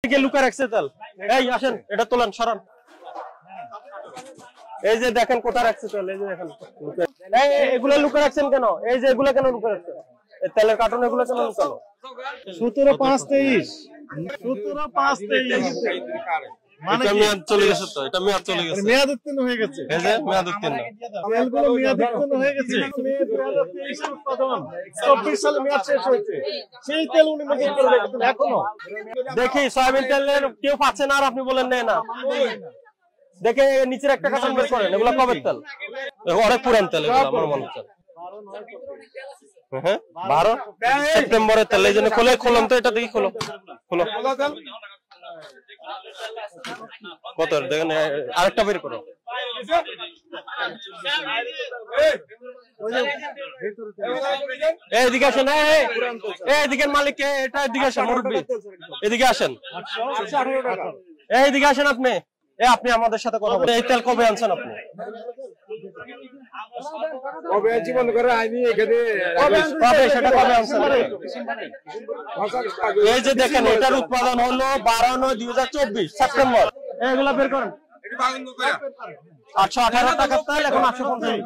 Luka রাখছে তেল। এই আসেন এটা তোলেন সরান। এই যে দেখেন কোথায় রাখছে তেল, এই যে দেখেন এগুলা লুকা রাখছেন কেন? এই যে এগুলা কেন লুকা রাখছেন? তেলের কার্টন এগুলা কেন লুকানো? 17/5/23 17/5/23 মানে মেয়াদ চলে গেছে তো, এটা মেয়াদ চলে গেছে, মেয়াদ উত্তীর্ণ হয়ে গেছে। এই যে মেয়াদ উত্তীর্ণ, তেলগুলো মেয়াদ উত্তীর্ণ হয়ে গেছে। মে 2023 উৎপাদন 24 সালে মেয়াদ শেষ হয়েছে, সেই তেল উনি মজুত করে রেখেছেন এখনো। দেখি সয়াবিন তেলের কেউ পাচ্ছে না আর আপনি বলেন নেই না। দেখে নিচের একটা কাঁচান বের করেন, এগুলো কবের তেল? অনেক পুরান তেল এগুলো, আমার মনে হচ্ছে। হ্যাঁ 12 সেপ্টেম্বরের তেল, এই জন্য খোলন তো, এটা দেখি খোলো কত দেখেন, আরেকটা বের করো। এদিকে আসেন, এদিকে মালিক, এটা এদিকে আসেন, মুরব্বী এদিকে আসেন, এইদিকে আসেন আপনি। আপনি আমাদের সাথে কথা বলেন, এই তেল কবে আনছেন আপনি? জীবন করে আইনি এখানে সেটা কবে আনছেন? এই যে দেখেন, এটার উৎপাদন হলো 12/9/2024 সেপ্টেম্বর। এগুলা বের করেন। 818 টাকার তেল এখন 850।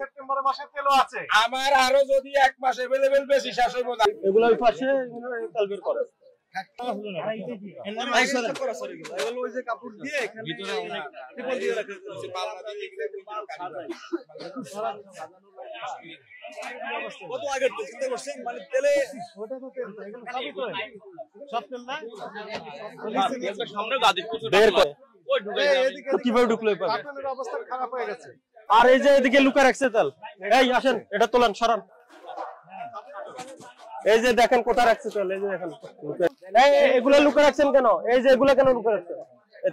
সেপ্টেম্বরের মাসে তেলও আছে আমার, আরো যদি এক মাস अवेलेबल বেশি শেষ হইব না। এগুলোর পাশে তেল বের করেন। কিভাবে ঢুকলো? অবস্থা খারাপ হয়ে গেছে। আর এই যে এদিকে লুকা রাখছে তেল। এই আসেন এটা তোলেন সরান। এই যে দেখেন কোথায় রাখছে তেল, এই যে দেখেন এগুলা লুকা রাখছেন কেন? এই যে এগুলা কেন লুকা রাখছেন?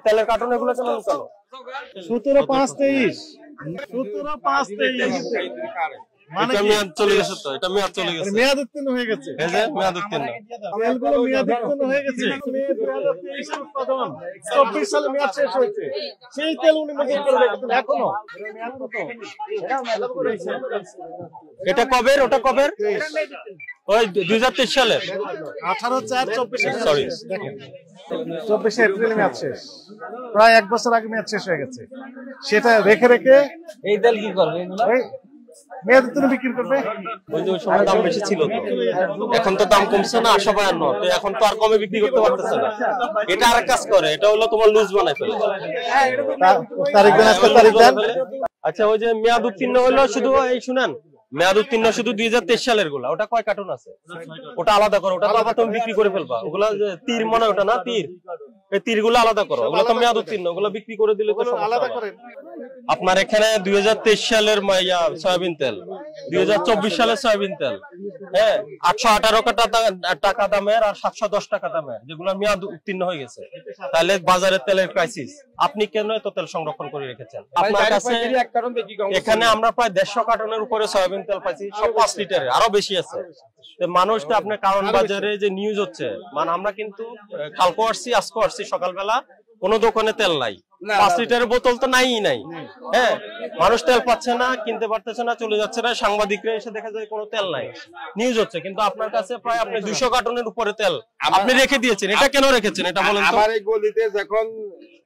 তেলের কার্টন এগুলো কেন লুকানো? 17/5/23 17/5/23 মানে মেয়াদ চলে গেছে তো, এটা মেয়াদ চলে গেছে, মেয়াদ উত্তীর্ণ হয়ে গেছে। এই যে মেয়াদ উত্তীর্ণ, তেলগুলো মেয়াদ উত্তীর্ণ হয়ে গেছে। মে 2023 উৎপাদন 24 সালে মেয়াদ শেষ হয়েছে, সেই তেল উনি মজুত করে রেখেছেন এখনো। এটা কবের? ওটা কবের? ওই 2023 সালের 18/4/24 সরি দেখেন, 24 এপ্রিল মেয়াদ শেষ, প্রায় 1 বছর আগে মেয়াদ শেষ হয়ে গেছে। সেটা রেখে এই তেল কি করবে? মেয়াদ উত্তীর্ণ বিক্রি করবে। ওই যে ওই সময় দাম বেশি ছিল তো, এখন তো দাম কমছে না 852, তো এখন তো আর কমে বিক্রি করতে পারতেছে না। এটা আরেক কাজ করে, এটা হলো তোমার লুজ বানাই ফেলে। তারিখ দেন, আজকে তারিখ দেন। আচ্ছা, ওই যে মেয়াদ উত্তীর্ণ হলো শুধু, এই শুনেন, মেয়াদ উত্তীর্ণ শুধু 2023 সালের গুলা, ওটা কয় কার্টুন আছে ওটা আলাদা করো, ওটা তো আবার তুমি বিক্রি করে ফেলবা। ওগুলা তীর মনে, ওটা না তীর, এই তীর গুলো আলাদা করো, ওগুলো তো মেয়াদ উত্তীর্ণ, ওগুলো বিক্রি করে দিলে তো আলাদা করেন। আপনার এখানে 2023 সালের সয়াবিন তেল, 2024 সালের সয়াবিন তেল, হ্যাঁ 818 টাকা দামের আর 710 টাকা দামের, যেগুলো মেয়াদ উত্তীর্ণ হয়ে গেছে। তাহলে বাজারের তেলের ক্রাইসিস, আপনি কেন এত তেল সংরক্ষণ করে রেখেছেন? আপনার কাছে এখানে আমরা প্রায় 150 কার্টনের উপরে সয়াবিন তেল পাইছি, সব 5 লিটারের, আরো বেশি আছে। মানুষটা আপনার কারণ বাজারে যে নিউজ হচ্ছে, মানে আমরা কিন্তু কালকে আসছি, আজকে আসছি, সকালবেলা কোনো দোকানে তেল নাই, 5 লিটারের বোতল তো নাই। হ্যাঁ, মানুষ তেল পাচ্ছে না, কিনতে পারতেছে না, চলে যাচ্ছে না, সাংবাদিকরা এসে দেখা যায় কোনো তেল নাই, নিউজ হচ্ছে। কিন্তু আপনার কাছে প্রায় আপনি 200 কার্টনের উপরে তেল আপনি রেখে দিয়েছেন, এটা কেন রেখেছেন এটা বলেন তো? আমার এই গলিতে যখন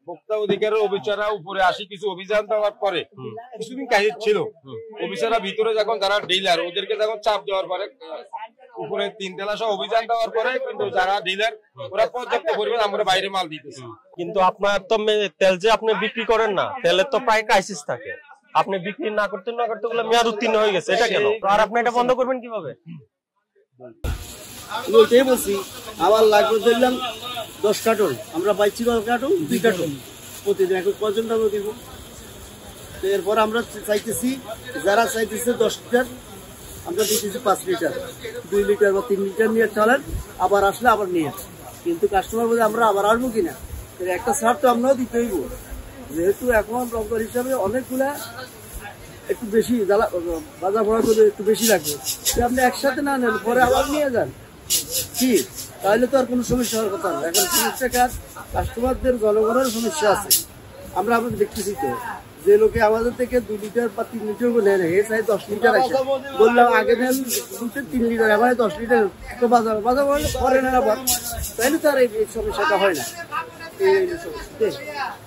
ভোক্তা অধিকারের অফিসাররা উপরে আসি, কিছু অভিযান দেওয়ার পরে কিছুদিন কাহিনী ছিল, অফিসাররা ভিতরে যখন যারা ডিলার, ওদেরকে যখন চাপ দেওয়ার পরে, উপরে 3 তলা সহ অভিযান দেওয়ার পরে, কিন্তু যারা ডিলার ওরা পর্যাপ্ত পরিমাণ আমরা বাইরে মাল দিতেছি। কিন্তু আপনার তো তেল যে আপনি বিক্রি করেন না, তেলের তো প্রায় ক্রাইসিস থাকে, আপনি বিক্রি না করতে ওগুলো মেয়াদ উত্তীর্ণ হয়ে গেছে, এটা কেন? আর আপনি এটা বন্ধ করবেন কিভাবে? ওইটাই বলছি, আবার লাগবে ধরলাম 10 কার্টন, আমরা পাইছি 12 কার্টন, 2 কার্টন প্রতিদিন। এখন কজন টাকা দিব? তো এরপর আমরা চাইতেছি, যারা চাইতেছে 10 লিটার, আমরা দিতেছি 5 লিটার, 2 লিটার বা 3 লিটার নিয়ে চলেন, আবার আসলে আবার নিয়ে। কিন্তু কাস্টমার বলে আমরা আবার আসবো কিনা, একটা ছাড় তো আমরাও দিতে হইব, যেহেতু এখন রকম হিসাবে অনেকগুলা একটু বেশি বাজার ভরা করে একটু বেশি লাগবে। আপনি একসাথে না নেন, পরে আবার নিয়ে যান, কি তাহলে তো আর কোনো সমস্যা হওয়ার কথা না। এখন সমস্যা কাজ কাস্টমারদের, জনগণের সমস্যা আছে। আমরা দেখতেছি তো যে লোকে আমাদের থেকে 2 লিটার বা 3 লিটার করে নেয় হে চাই 10 লিটার আছে বললাম আগে দেন 3 লিটার এখন 10 লিটার তো বাজার করে না আবার তাইলে তার এই সমস্যাটা হয় না এই সমস্যা